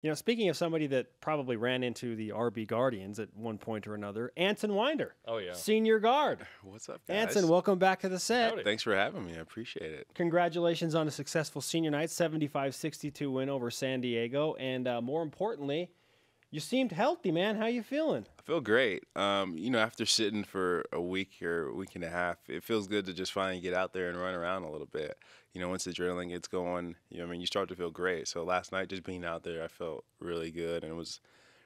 You know, speaking of somebody that probably ran into the RB Guardians at one point or another, Anson Winder. Oh, yeah. Senior guard. What's up, guys? Anson, welcome back to the set. Howdy. Thanks for having me. I appreciate it. Congratulations on a successful senior night, 75-62 win over San Diego. And more importantly, you seemed healthy, man. How you feeling? I feel great. You know, after sitting for a week or a week and a half, it feels good to just finally get out there and run around a little bit. You know, once the adrenaline gets going, you know, I mean, you start to feel great. So last night, just being out there, I felt really good and was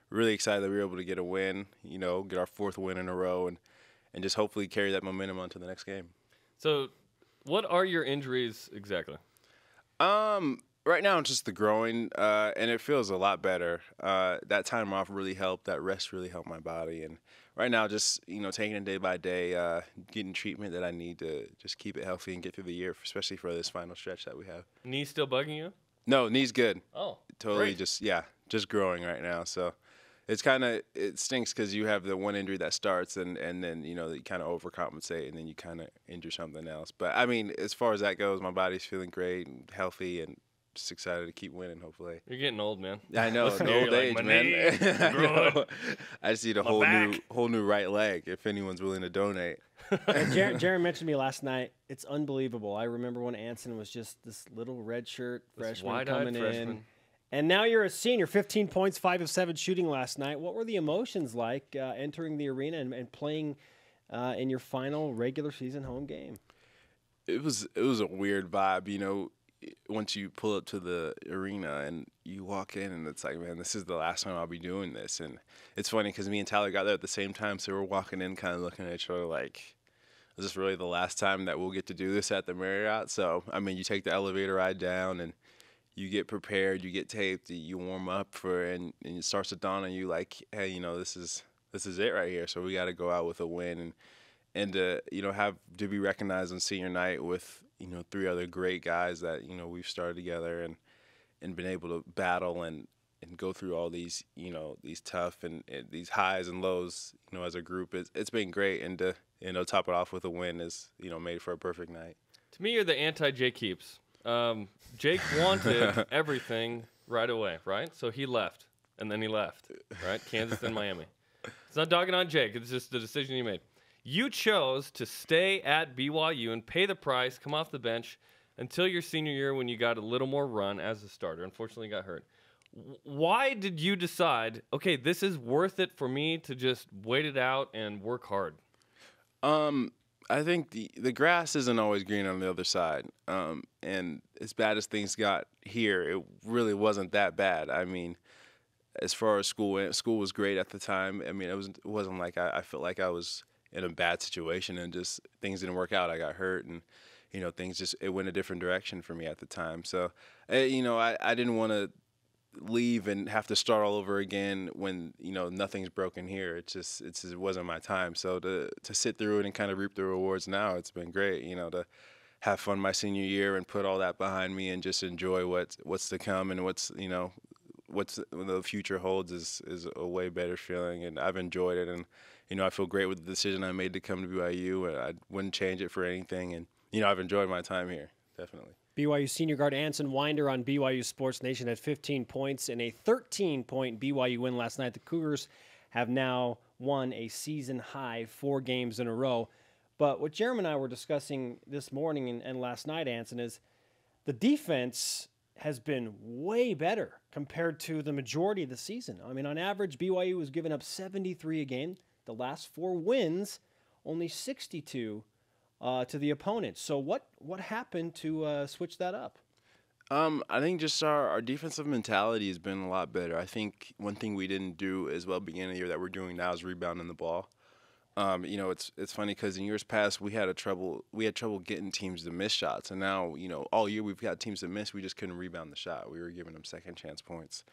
really excited that we were able to get a win, you know, get our 4th win in a row and just hopefully carry that momentum onto the next game. So what are your injuries exactly? Right now, it's just the groin, and it feels a lot better. That time off really helped. That rest really helped my body. And right now, just, you know, taking it day by day, getting treatment that I need to just keep it healthy and get through the year, especially for this final stretch that we have. Knee still bugging you? No, knee's good. Oh, Totally great. just growing right now. So it's kind of, it stinks because you have the one injury that starts and then, you know, you kind of overcompensate and then you kind of injure something else. But, I mean, as far as that goes, my body's feeling great and healthy and just excited to keep winning, hopefully. You're getting old, man. I know, it's Listen an here, old you're age, like, my man. knee, I know. groin, I just need a my whole new right leg if anyone's willing to donate. Jaron mentioned to me last night. It's unbelievable. I remember when Anson was just this little red shirt freshman wide-eyed coming in. freshman. And now you're a senior, 15 points, 5 of 7 shooting last night. What were the emotions like entering the arena and playing in your final regular season home game? It was a weird vibe, you know. Once you pull up to the arena and you walk in and it's like, man, this is the last time I'll be doing this. And it's funny because me and Tyler got there at the same time, so we're walking in kind of looking at each other like, is this really the last time that we'll get to do this at the Marriott? So, I mean, you take the elevator ride down and you get prepared, you get taped, you warm up for it, and it starts to dawn on you like, hey, you know, this is it right here. So we got to go out with a win and you know, have to be recognized on senior night with, you know, 3 other great guys that, you know, we've started together and been able to battle and go through all these, you know, these tough and these highs and lows, you know, as a group. It's been great, and to, you know, top it off with a win is, you know, made for a perfect night. To me, you're the anti-Jake Heaps. Jake wanted everything right away, right? So he left, and then he left, right? Kansas, then Miami. It's not dogging on Jake. It's just the decision you made. You chose to stay at BYU and pay the price, come off the bench until your senior year when you got a little more run as a starter. Unfortunately, you got hurt. Why did you decide, okay, this is worth it for me to just wait it out and work hard? I think the grass isn't always green on the other side. And as bad as things got here, it really wasn't that bad. I mean, as far as school went, school was great at the time. I mean, it wasn't like I felt like I was in a bad situation and just things didn't work out. I got hurt and, you know, it went a different direction for me at the time. So, you know, I didn't want to leave and have to start all over again when, you know, nothing's broken here. It wasn't my time. So to sit through it and kind of reap the rewards now, it's been great, you know, to have fun my senior year and put all that behind me and just enjoy what's to come and what's the future holds is a way better feeling. And I've enjoyed it. And, you know, I feel great with the decision I made to come to BYU, and I wouldn't change it for anything. And, you know, I've enjoyed my time here, definitely. BYU senior guard Anson Winder on BYU Sports Nation at 15 points in a 13-point BYU win last night. The Cougars have now won a season-high 4 games in a row. But what Jeremy and I were discussing this morning and last night, Anson, is the defense has been way better compared to the majority of the season. I mean, on average, BYU was giving up 73 a game. The last 4 wins, only 62 to the opponent. So what happened to switch that up? I think just our defensive mentality has been a lot better. I think one thing we didn't do as well beginning of the year that we're doing now is rebounding the ball. You know, it's funny because in years past we had trouble getting teams to miss shots, and now, you know, all year we've got teams to miss. We just couldn't rebound the shot. We were giving them second chance points.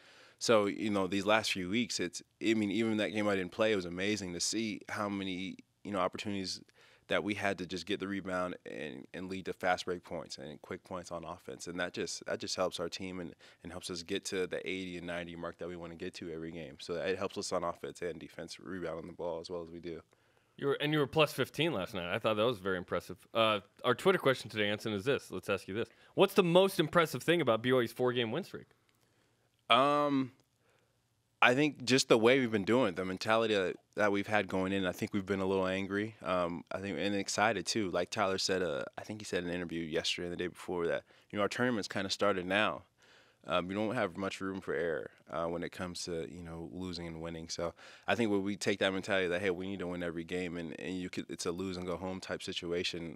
So, you know, these last few weeks, I mean, even that game I didn't play, it was amazing to see how many, you know, opportunities that we had to just get the rebound and lead to fast break points and quick points on offense. And that just helps our team and helps us get to the 80 and 90 mark that we want to get to every game. So it helps us on offense and defense rebounding the ball as well as we do. You were plus 15 last night. I thought that was very impressive. Our Twitter question today, Anson, is this. Let's ask you this. What's the most impressive thing about BYU's 4-game win streak? I think just the way we've been doing it, the mentality that we've had going in, I think we've been a little angry. I think and excited too. Like Tyler said, I think he said in an interview yesterday and the day before that, our tournament's kind of started now. We don't have much room for error when it comes to losing and winning. So I think when we take that mentality that hey, we need to win every game, and it's a lose and go home type situation.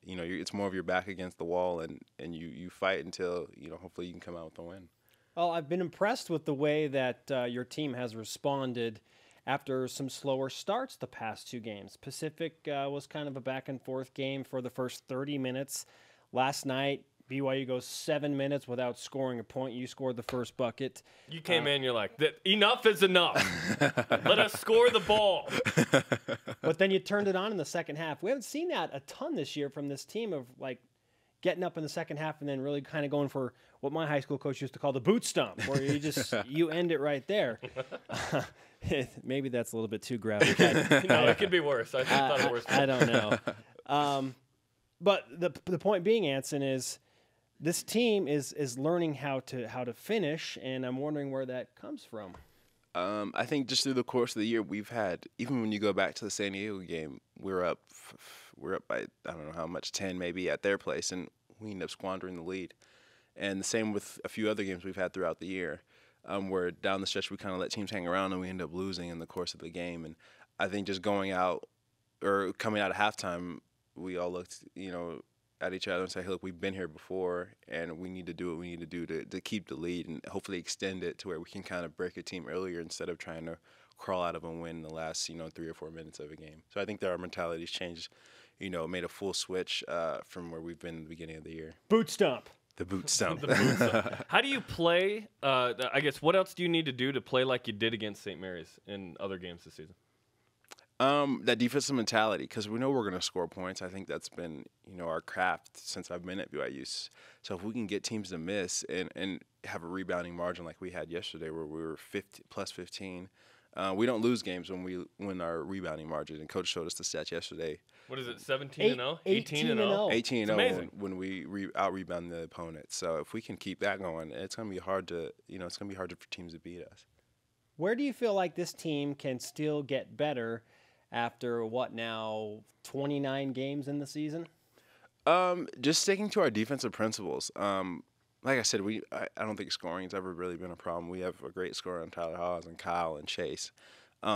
It's more of your back against the wall, and you fight until hopefully you can come out with a win. Well, I've been impressed with the way that your team has responded after some slower starts the past 2 games. Pacific was kind of a back-and-forth game for the first 30 minutes. Last night, BYU goes 7 minutes without scoring a point. You scored the first bucket. You came in, you're like, enough is enough. Let us score the ball. But then you turned it on in the second half. We haven't seen that a ton this year from this team of, like, getting up in the second half and then really kind of going for what my high school coach used to call the boot stomp, where you just you end it right there. Maybe that's a little bit too graphic. No, it could be worse. I thought it worse. I don't know. But the point being, Anson, is this team is learning how to finish, and I'm wondering where that comes from. I think just through the course of the year, we've had, even when you go back to the San Diego game, we're up by, I don't know how much, 10 maybe at their place, and we end up squandering the lead. And the same with a few other games we've had throughout the year, where down the stretch we kind of let teams hang around and we end up losing in the course of the game. And I think just going out or coming out of halftime, we all looked, at each other and say, hey, look, we've been here before, and we need to do what we need to do to keep the lead and hopefully extend it to where we can kind of break a team earlier instead of trying to crawl out of a win in the last, 3 or 4 minutes of a game. So I think that our mentality's changed, made a full switch from where we've been in the beginning of the year. Boot stomp. The boot stomp. How do you play? I guess what else do you need to do to play like you did against St. Mary's in other games this season? That defensive mentality, because we know we're going to score points. I think that's been, our craft since I've been at BYU. So if we can get teams to miss and have a rebounding margin like we had yesterday where we were plus 15, we don't lose games when we win our rebounding margin. And Coach showed us the stats yesterday. What is it, 17-0? 18-0? 18-0 when we out-rebound the opponent. So if we can keep that going, it's going to be hard to, it's going to be hard for teams to beat us. Where do you feel like this team can still get better after, 29 games in the season? Just sticking to our defensive principles. Like I said, I don't think scoring has ever really been a problem. We have a great scorer on Tyler Hawes and Kyle and Chase.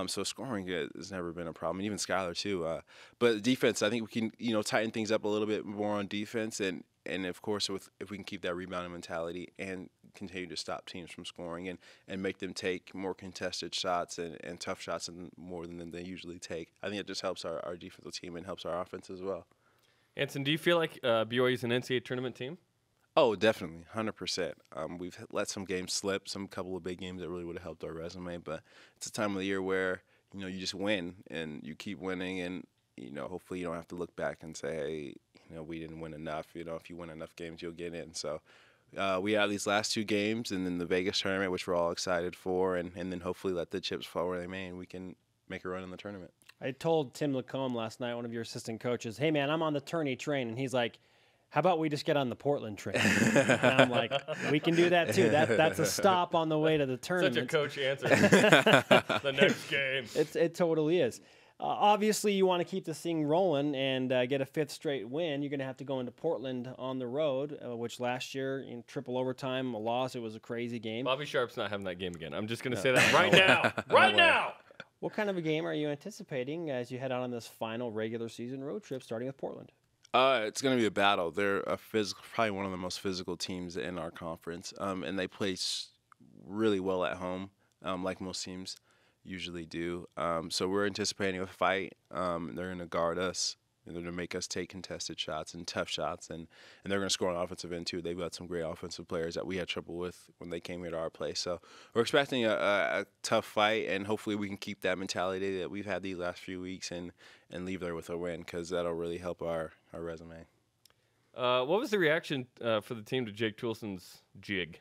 So scoring has never been a problem, and even Skylar too. But defense, I think we can, tighten things up a little bit more on defense, and of course, if we can keep that rebounding mentality and continue to stop teams from scoring and make them take more contested shots and tough shots more than they usually take, I think it just helps our defensive team and helps our offense as well. Anson, do you feel like BYU is an NCAA tournament team? Oh, definitely, 100%. We've let some games slip, some couple of big games that really would have helped our resume, but it's a time of the year where, you just win and you keep winning, and, hopefully you don't have to look back and say, hey, we didn't win enough. If you win enough games, you'll get in. So we have these last 2 games and then the Vegas tournament, which we're all excited for, and then hopefully let the chips fall where they may and we can make a run in the tournament. I told Tim Lacombe last night, one of your assistant coaches, hey, man, I'm on the tourney train, and he's like, how about we just get on the Portland train? And I'm like, we can do that too. That's a stop on the way to the tournament. Such a coach answer. The next game. It totally is. Obviously, you want to keep this thing rolling and get a 5th straight win. You're going to have to go into Portland on the road, which last year in triple overtime, a loss. It was a crazy game. Bobby Sharp's not having that game again. I'm just going to say that right now. Right now. What kind of a game are you anticipating as you head out on this final regular season road trip starting with Portland? It's going to be a battle. They're probably one of the most physical teams in our conference, and they play really well at home, like most teams usually do. So we're anticipating a fight. They're going to guard us. They're going to make us take contested shots and tough shots, and they're going to score on offensive end too. They've got some great offensive players that we had trouble with when they came here to our place. So we're expecting a tough fight, and hopefully we can keep that mentality that we've had these last few weeks and leave there with a win, because that'll really help our resume. What was the reaction for the team to Jake Toulson's jig?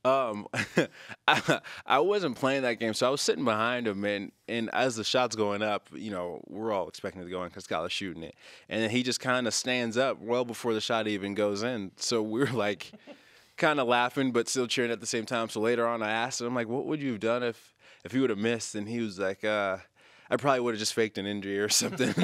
I wasn't playing that game, so I was sitting behind him, and as the shot's going up, we're all expecting it to go in because Skylar's shooting it. And then he just kind of stands up well before the shot even goes in. So we're like, kind of laughing but still cheering at the same time. So later on, I asked him, I'm like, what would you have done if he would have missed? And he was like, I probably would have just faked an injury or something.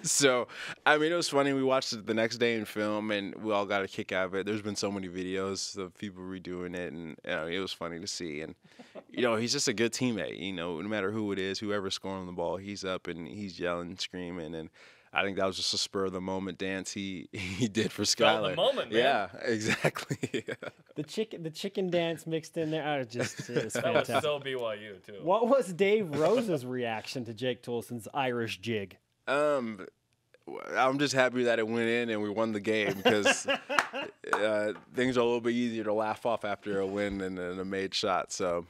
So, I mean, it was funny. We watched it the next day in film, and we all got a kick out of it. There's been so many videos of people redoing it, and it was funny to see. And, he's just a good teammate. No matter who it is, whoever's scoring the ball, he's up and he's yelling, screaming. And I think that was just a spur of the moment dance he did for Skylar. Spur of the moment, man. Yeah, exactly. The chicken dance mixed in there. It's That fantastic. was so BYU too. What was Dave Rose's reaction to Jake Toulson's Irish jig? I'm just happy that it went in and we won the game because things are a little bit easier to laugh off after a win than a made shot. So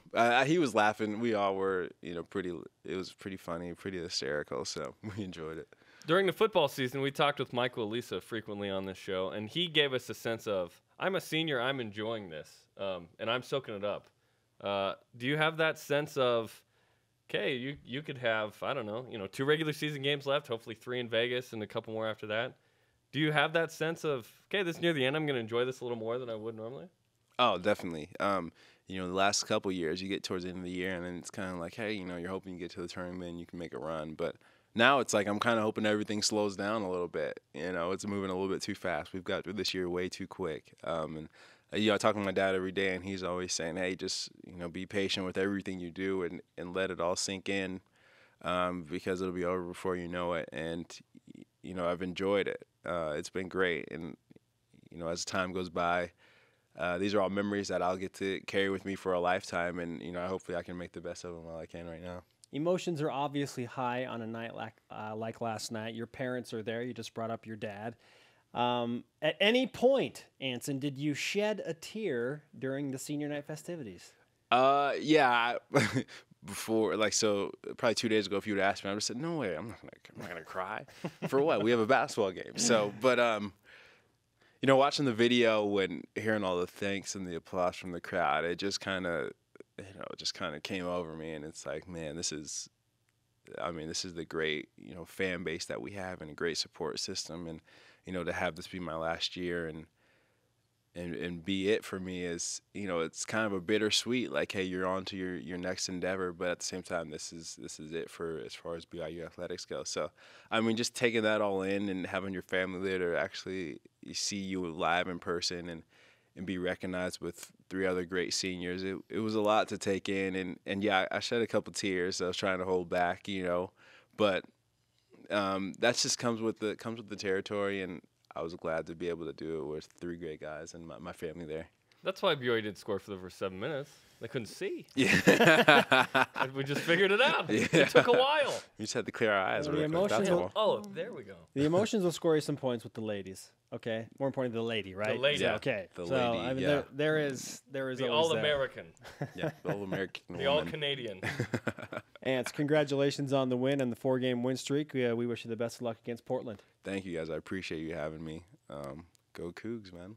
he was laughing. We all were, it was pretty funny, pretty hysterical. So we enjoyed it. During the football season, we talked with Michael Elisa frequently on this show, and he gave us a sense of, I'm a senior, I'm enjoying this, and I'm soaking it up. Do you have that sense of, okay, you could have, I don't know, 2 regular season games left, hopefully 3 in Vegas and a couple more after that. Do you have that sense of, okay, this is near the end, I'm going to enjoy this a little more than I would normally? Oh, definitely. The last couple years, you get towards the end of the year, and then it's kind of like, hey, you're hoping you get to the tournament and you can make a run. But now it's like I'm kind of hoping everything slows down a little bit. It's moving a little bit too fast. We've got through this year way too quick. I talk to my dad every day, and he's always saying, hey, just, be patient with everything you do and let it all sink in because it'll be over before you know it. And, I've enjoyed it. It's been great. And, as time goes by, these are all memories that I'll get to carry with me for a lifetime. And, hopefully I can make the best of them while I can right now. Emotions are obviously high on a night like last night. Your parents are there. You just brought up your dad. At any point, Anson, did you shed a tear during the senior night festivities? Yeah. Before, probably 2 days ago, if you would ask me, I would have said, no way, I'm not gonna cry. For what? We have a basketball game. So, but watching the video and hearing all the thanks and the applause from the crowd, it just kind of, came over me, and it's like, man, this is the great, fan base that we have and a great support system, and to have this be my last year and be it for me is, it's kind of a bittersweet, like, hey, you're on to your next endeavor, but at the same time, this is it for as far as BYU athletics go. So, just taking that all in and having your family there to actually see you live in person and be recognized with 3 other great seniors, it was a lot to take in, and yeah, I shed a couple tears. I was trying to hold back, but that just comes with the territory, and I was glad to be able to do it with 3 great guys and my family there. That's why BYU didn't score for the first 7 minutes. They couldn't see. Yeah. We just figured it out. Yeah. It took a while. We just had to clear our eyes. Well, the really quick. That's emotional- all. Oh, there we go. The emotions will score you some points with the ladies. Okay, more importantly, the lady, right? The lady. So, okay. The so lady, yeah. there is The always that. All-American. Yeah, the All-American The woman. All-Canadian. Ants, congratulations on the win and the 4-game win streak. We wish you the best of luck against Portland. Thank you, guys. I appreciate you having me. Go Cougs, man.